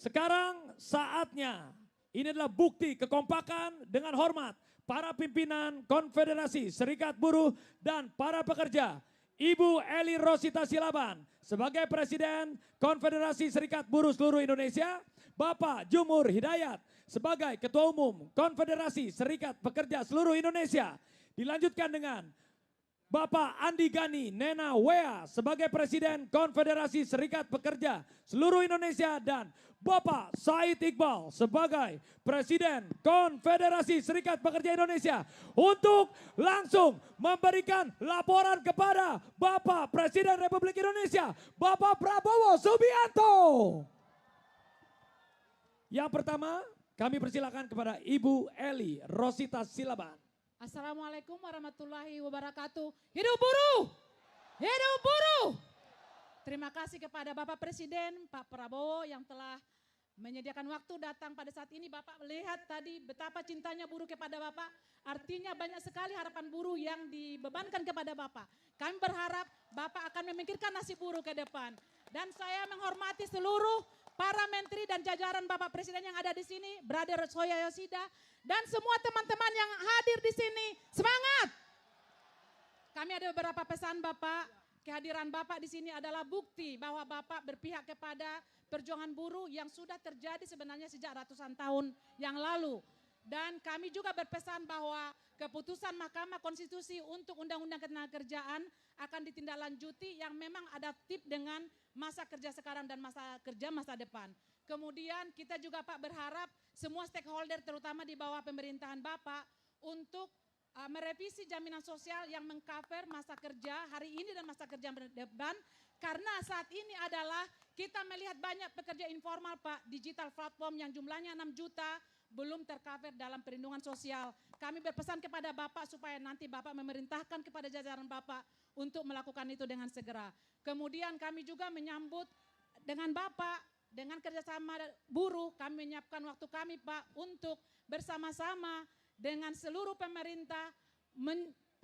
Sekarang saatnya, ini adalah bukti kekompakan dengan hormat para pimpinan Konfederasi Serikat Buruh dan para pekerja. Ibu Eli Rosita Silaban sebagai Presiden Konfederasi Serikat Buruh seluruh Indonesia, Bapak Jumhur Hidayat sebagai Ketua Umum Konfederasi Serikat Pekerja seluruh Indonesia. Dilanjutkan dengan Bapak Andi Gani Nena Wea sebagai Presiden Konfederasi Serikat Pekerja seluruh Indonesia dan Bapak Said Iqbal sebagai Presiden Konfederasi Serikat Pekerja Indonesia untuk langsung memberikan laporan kepada Bapak Presiden Republik Indonesia, Bapak Prabowo Subianto. Yang pertama, kami persilakan kepada Ibu Eli Rosita Silaban. Assalamualaikum warahmatullahi wabarakatuh. Hidup buruh! Hidup buruh! Terima kasih kepada Bapak Presiden, Pak Prabowo yang telah menyediakan waktu datang pada saat ini. Bapak melihat tadi betapa cintanya buruh kepada Bapak. Artinya banyak sekali harapan buruh yang dibebankan kepada Bapak. Kami berharap Bapak akan memikirkan nasib buruh ke depan. Dan saya menghormati seluruh para menteri dan jajaran Bapak Presiden yang ada di sini, Brother Soya Yosida, dan semua teman-teman yang hadir di sini. Semangat! Kami ada beberapa pesan Bapak. Kehadiran Bapak di sini adalah bukti bahwa Bapak berpihak kepada perjuangan buruh yang sudah terjadi sebenarnya sejak ratusan tahun yang lalu. Dan kami juga berpesan bahwa keputusan Mahkamah Konstitusi untuk Undang-Undang Ketenagakerjaan akan ditindaklanjuti yang memang adaptif dengan masa kerja sekarang dan masa kerja masa depan. Kemudian kita juga Pak berharap semua stakeholder terutama di bawah pemerintahan Bapak untuk merevisi jaminan sosial yang mengcover masa kerja hari ini dan masa kerja depan. Karena saat ini adalah kita melihat banyak pekerja informal Pak, digital platform yang jumlahnya 6 juta belum tercover dalam perlindungan sosial. Kami berpesan kepada Bapak supaya nanti Bapak memerintahkan kepada jajaran Bapak untuk melakukan itu dengan segera. Kemudian kami juga menyambut dengan Bapak, dengan kerjasama buruh, kami menyiapkan waktu kami Pak untuk bersama-sama dengan seluruh pemerintah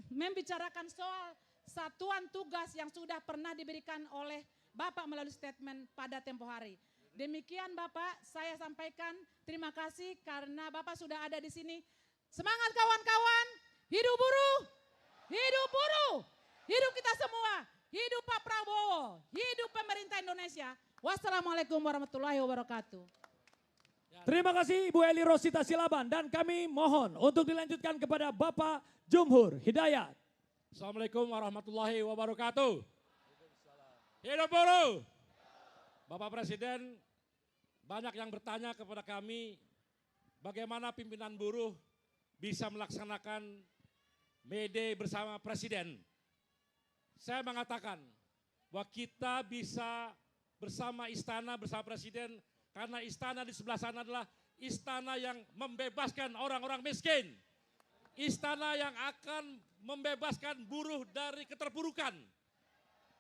membicarakan soal satuan tugas yang sudah pernah diberikan oleh Bapak melalui statement pada tempo hari. Demikian Bapak, saya sampaikan terima kasih karena Bapak sudah ada di sini. Semangat kawan-kawan, hidup buruh, hidup buruh, hidup kita semua, hidup Pak Prabowo, hidup pemerintah Indonesia. Wassalamualaikum warahmatullahi wabarakatuh. Terima kasih Ibu Eli Rosita Silaban dan kami mohon untuk dilanjutkan kepada Bapak Jumhur Hidayat. Assalamualaikum warahmatullahi wabarakatuh. Hidup buruh. Bapak Presiden, banyak yang bertanya kepada kami bagaimana pimpinan buruh bisa melaksanakan May Day bersama Presiden. Saya mengatakan bahwa kita bisa bersama istana, bersama Presiden, karena istana di sebelah sana adalah istana yang membebaskan orang-orang miskin. Istana yang akan membebaskan buruh dari keterpurukan.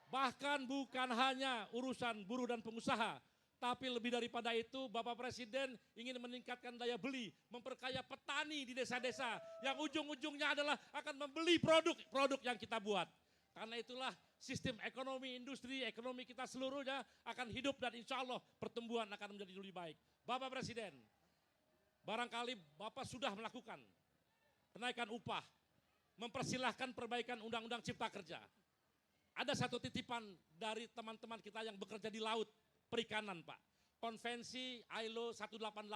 Bahkan bukan hanya urusan buruh dan pengusaha, tapi lebih daripada itu Bapak Presiden ingin meningkatkan daya beli, memperkaya petani di desa-desa yang ujung-ujungnya adalah akan membeli produk-produk yang kita buat. Karena itulah sistem ekonomi, industri, ekonomi kita seluruhnya akan hidup dan insya Allah pertumbuhan akan menjadi lebih baik. Bapak Presiden, barangkali Bapak sudah melakukan kenaikan upah, mempersilahkan perbaikan Undang-Undang Cipta Kerja. Ada satu titipan dari teman-teman kita yang bekerja di laut perikanan Pak. Konvensi ILO 188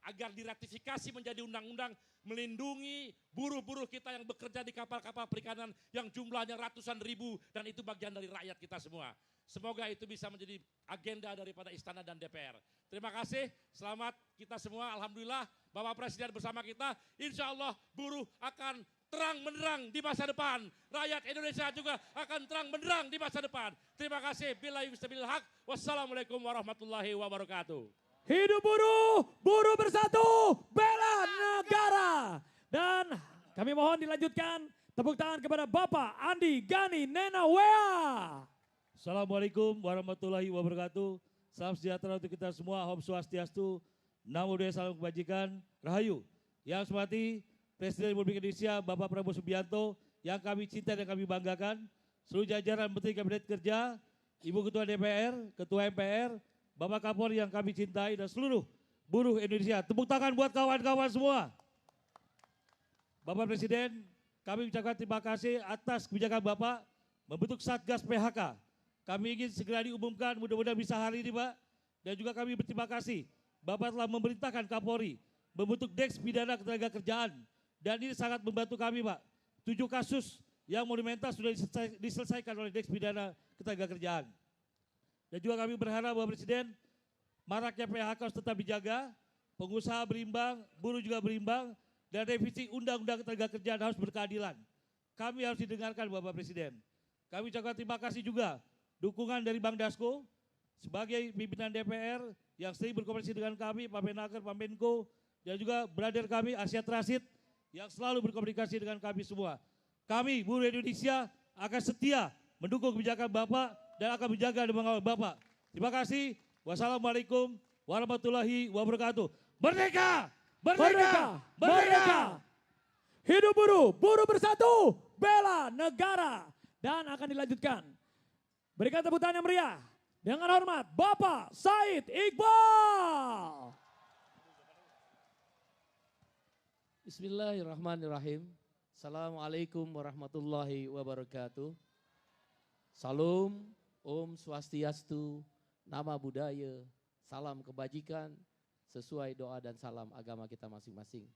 agar diratifikasi menjadi undang-undang melindungi buruh-buruh kita yang bekerja di kapal-kapal perikanan yang jumlahnya ratusan ribu dan itu bagian dari rakyat kita semua. Semoga itu bisa menjadi agenda daripada Istana dan DPR. Terima kasih, selamat kita semua. Alhamdulillah Bapak Presiden bersama kita. Insya Allah buruh akan terang benderang di masa depan. Rakyat Indonesia juga akan terang benderang di masa depan. Terima kasih. Billahi wastafil haq. Wassalamualaikum warahmatullahi wabarakatuh. Hidup buruh, buruh bersatu, bela negara. Dan kami mohon dilanjutkan tepuk tangan kepada Bapak Andi Gani Nena Wea. Assalamualaikum warahmatullahi wabarakatuh. Salam sejahtera untuk kita semua. Om Swastiastu. Namo Buddhaya, salam kebajikan. Rahayu. Yang saya hormati Presiden Republik Indonesia Bapak Prabowo Subianto yang kami cinta dan kami banggakan, seluruh jajaran Menteri Kabinet Kerja, Ibu Ketua DPR, Ketua MPR, Bapak Kapolri yang kami cintai dan seluruh buruh Indonesia. Tepuk tangan buat kawan-kawan semua. Bapak Presiden, kami ucapkan terima kasih atas kebijakan Bapak membentuk Satgas PHK. Kami ingin segera diumumkan, mudah-mudahan bisa hari ini Pak. Dan juga kami berterima kasih, Bapak telah memerintahkan Kapolri membentuk Deks Pidana Ketenagakerjaan. Dan ini sangat membantu kami Pak. 7 kasus yang monumental sudah diselesaikan oleh Deks Pidana Ketenagakerjaan. Dan juga kami berharap Bapak Presiden, maraknya PHK harus tetap dijaga, pengusaha berimbang, buruh juga berimbang, dan revisi Undang-Undang Ketenagakerjaan harus berkeadilan. Kami harus didengarkan Bapak Presiden. Kami ucapkan terima kasih juga dukungan dari Bang Dasko sebagai pimpinan DPR yang sering berkomunikasi dengan kami, Pak Menaker, Pak Menko, dan juga brother kami Asia Transit yang selalu berkomunikasi dengan kami semua. Kami buruh Indonesia akan setia mendukung kebijakan Bapak dan akan menjaga dan mengawal Bapak. Terima kasih. Wassalamualaikum warahmatullahi wabarakatuh. Merdeka! Merdeka! Merdeka! Hidup buruh, buruh bersatu, bela negara. Dan akan dilanjutkan. Berikan tepuk tangan yang meriah. Dengan hormat, Bapak Said Iqbal. Bismillahirrahmanirrahim. Assalamualaikum warahmatullahi wabarakatuh. Salam, Om Swastiastu, Nama Budaya, salam kebajikan, sesuai doa dan salam agama kita masing-masing.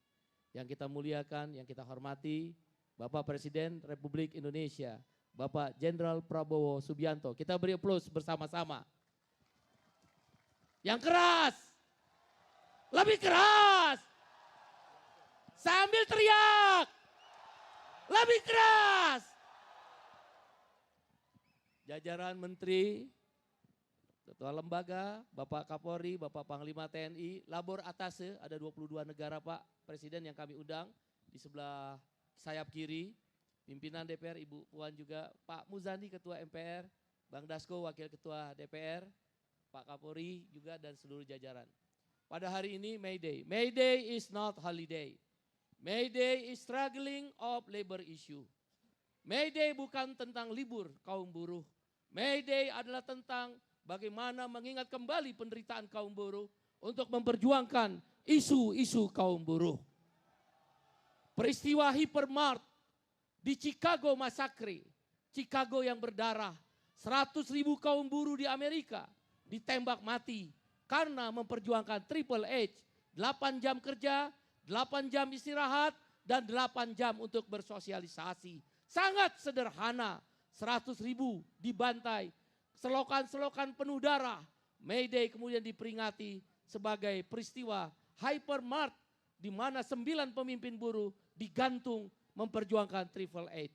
Yang kita muliakan, yang kita hormati, Bapak Presiden Republik Indonesia, Bapak Jenderal Prabowo Subianto. Kita beri aplaus bersama-sama. Yang keras, lebih keras, sambil teriak, lebih keras. Jajaran Menteri, Ketua Lembaga, Bapak Kapolri, Bapak Panglima TNI, Labor Atase, ada 22 negara Pak Presiden yang kami undang. Di sebelah sayap kiri, pimpinan DPR Ibu Puan juga, Pak Muzani Ketua MPR, Bang Dasko Wakil Ketua DPR, Pak Kapolri juga dan seluruh jajaran. Pada hari ini May Day. May Day is not holiday. May Day is struggling of labor issue. May Day bukan tentang libur kaum buruh. May Day adalah tentang bagaimana mengingat kembali penderitaan kaum buruh untuk memperjuangkan isu-isu kaum buruh. Peristiwa Hypermart di Chicago Massacre, Chicago yang berdarah, 100.000 kaum buruh di Amerika ditembak mati karena memperjuangkan Triple H, 8 jam kerja, 8 jam istirahat, dan 8 jam untuk bersosialisasi. Sangat sederhana, 100.000 dibantai, selokan-selokan penuh darah. May Day kemudian diperingati sebagai peristiwa Hypermart di mana 9 pemimpin buruh digantung memperjuangkan Triple H.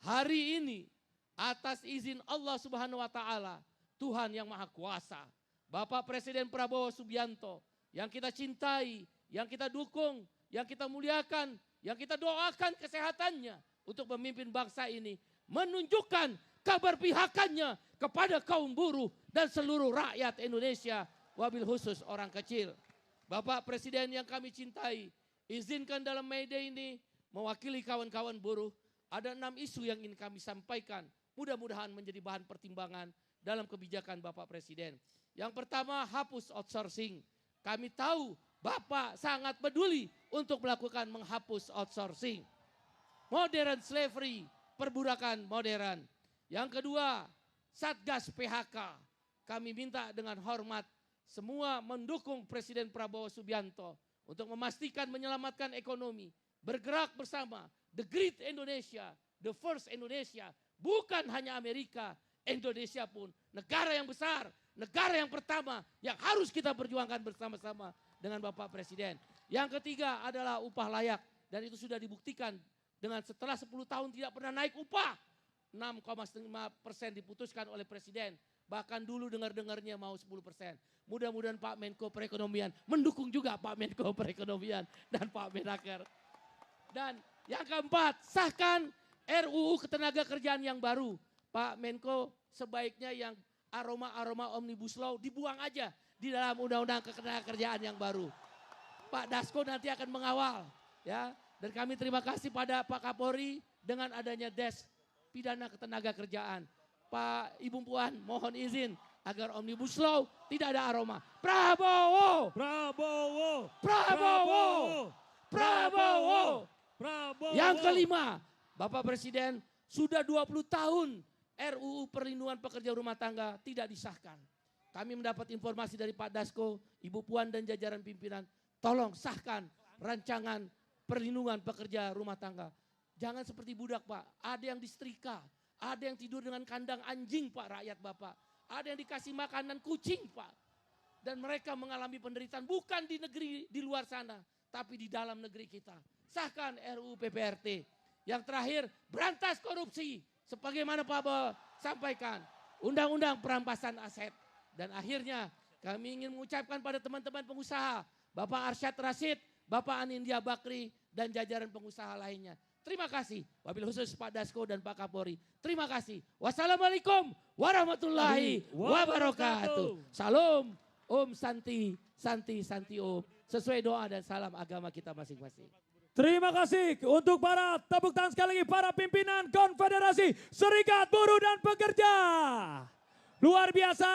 Hari ini atas izin Allah Subhanahu wa taala, Tuhan yang Maha Kuasa, Bapak Presiden Prabowo Subianto yang kita cintai, yang kita dukung, yang kita muliakan, yang kita doakan kesehatannya untuk memimpin bangsa ini, menunjukkan keberpihakannya kepada kaum buruh dan seluruh rakyat Indonesia, wabil khusus orang kecil. Bapak Presiden yang kami cintai, izinkan dalam May Day ini mewakili kawan-kawan buruh, ada 6 isu yang ingin kami sampaikan, mudah-mudahan menjadi bahan pertimbangan dalam kebijakan Bapak Presiden. Yang pertama, hapus outsourcing. Kami tahu Bapak sangat peduli untuk melakukan menghapus outsourcing. Modern slavery, perbudakan modern. Yang kedua, Satgas PHK. Kami minta dengan hormat semua mendukung Presiden Prabowo Subianto untuk memastikan menyelamatkan ekonomi. Bergerak bersama, the great Indonesia, the first Indonesia. Bukan hanya Amerika, Indonesia pun negara yang besar, negara yang pertama yang harus kita perjuangkan bersama-sama dengan Bapak Presiden. Yang ketiga adalah upah layak, dan itu sudah dibuktikan dengan setelah 10 tahun tidak pernah naik upah. 6,5% diputuskan oleh Presiden. Bahkan dulu dengar-dengarnya mau 10%. Mudah-mudahan Pak Menko Perekonomian mendukung juga Pak Menko Perekonomian dan Pak Menaker. Dan yang keempat, sahkan RUU Ketenagakerjaan yang baru. Pak Menko sebaiknya yang aroma-aroma Omnibus Law dibuang aja di dalam Undang-Undang Ketenagakerjaan yang baru. Pak Dasko nanti akan mengawal, ya. Dan kami terima kasih pada Pak Kapolri dengan adanya Des Pidana Ketenagakerjaan. Pak Ibu Puan, mohon izin agar Omnibus Law tidak ada aroma. Prabowo! Prabowo. Prabowo! Prabowo! Prabowo. Yang kelima, Bapak Presiden sudah 20 tahun RUU Perlindungan Pekerja Rumah Tangga tidak disahkan. Kami mendapat informasi dari Pak Dasko, Ibu Puan dan jajaran pimpinan, tolong sahkan rancangan perlindungan pekerja rumah tangga. Jangan seperti budak Pak, ada yang disetrika, ada yang tidur dengan kandang anjing Pak rakyat Bapak. Ada yang dikasih makanan kucing Pak. Dan mereka mengalami penderitaan bukan di negeri di luar sana, tapi di dalam negeri kita. Sahkan RUU PPRT. Yang terakhir, berantas korupsi. Sebagaimana Pak Bo sampaikan, undang-undang perampasan aset. Dan akhirnya kami ingin mengucapkan pada teman-teman pengusaha, Bapak Arsyad Rashid, Bapak Anindya Bakri, dan jajaran pengusaha lainnya. Terima kasih, wabil khusus Pak Dasko dan Pak Kapolri. Terima kasih. Wassalamualaikum warahmatullahi wabarakatuh. Salam, Om Santi, Santi, Santi Om. Sesuai doa dan salam agama kita masing-masing. Terima kasih untuk para tepuk tangan sekali lagi para pimpinan Konfederasi Serikat Buruh dan Pekerja. Luar biasa.